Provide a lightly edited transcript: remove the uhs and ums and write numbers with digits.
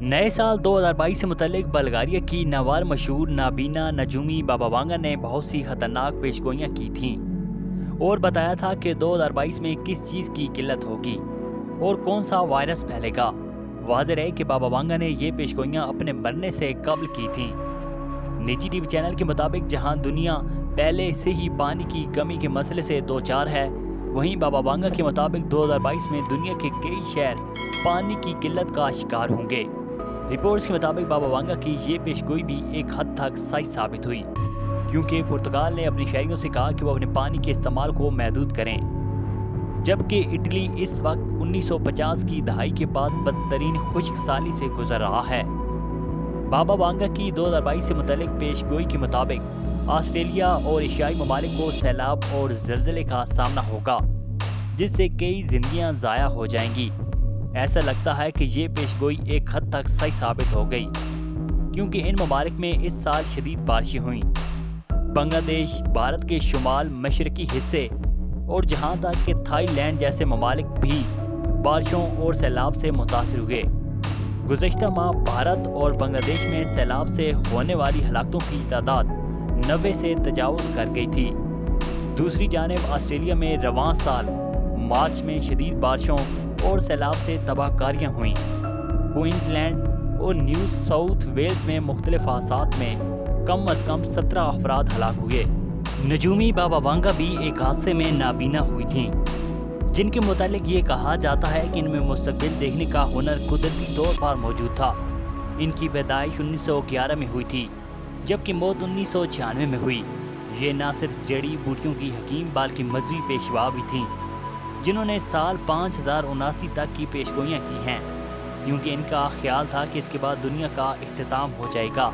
نئے سال 2022 سے متعلق بلغاریہ کی نوار مشہور نابینا نجومی بابا وانگا نے بہت سی خطرناک پیشگوئیاں کی تھیں اور بتایا تھا کہ 2022 میں کس چیز کی قلت ہوگی اور کون سا وائرس پھیلے گا۔ واضح ہے کہ بابا وانگا نے یہ پیشگوئیاں اپنے مرنے سے قبل کی تھیں۔ نجی ٹی وی چینل کے مطابق جہاں دنیا پہلے سے ہی پانی کی کمی کے مسئلے سے دوچار ہے، وہیں بابا وانگا کے مطابق 2022 میں دنیا کے کئی شہر پانی کی قلت کا شکار ہوں گے۔ رپورٹس کے مطابق بابا وانگا کی یہ پیشگوئی بھی ایک حد تک صحیح ثابت ہوئی، کیونکہ پرتگال نے اپنی شہریوں سے کہا کہ وہ اپنے پانی کے استعمال کو محدود کریں، جبکہ اٹلی اس وقت 1950 کی دہائی کے بعد بدترین خشک سالی سے گزر رہا ہے۔ بابا وانگا کی 2022 سے متعلق پیشگوئی کے مطابق آسٹریلیا اور ایشیائی ممالک کو سیلاب اور زلزلے کا سامنا ہوگا، جس سے کئی زندگیاں ضائع ہو جائیں گی۔ ایسا لگتا ہے کہ یہ پیشگوئی ایک حد تک صحیح ثابت ہو گئی، کیونکہ ان ممالک میں اس سال شدید بارشیں ہوئیں۔ بنگلہ دیش، بھارت کے شمال مشرقی حصے اور جہاں تک کہ تھائی لینڈ جیسے ممالک بھی بارشوں اور سیلاب سے متاثر ہوئے۔ گزشتہ ماہ بھارت اور بنگلہ دیش میں سیلاب سے ہونے والی ہلاکتوں کی تعداد 90 سے تجاوز کر گئی تھی۔ دوسری جانب آسٹریلیا میں رواں سال مارچ میں شدید بارشوں اور سیلاب سے تباہ کاریاں ہوئیں۔ کوئنز لینڈ اور نیو ساؤتھ ویلز میں مختلف حادثات میں کم از کم 17 افراد ہلاک ہوئے۔ نجومی بابا وانگا بھی ایک حادثے میں نابینا ہوئی تھیں، جن کے متعلق یہ کہا جاتا ہے کہ ان میں مستقبل دیکھنے کا ہنر قدرتی طور پر موجود تھا۔ ان کی پیدائش 1911 میں ہوئی تھی، جبکہ موت 1996 میں ہوئی۔ یہ نہ صرف جڑی بوٹیوں کی حکیم بلکہ مذہبی پیشوا بھی تھیں، جنہوں نے سال 5079 تک کی پیشگوئیاں کی ہیں، کیونکہ ان کا خیال تھا کہ اس کے بعد دنیا کا اختتام ہو جائے گا۔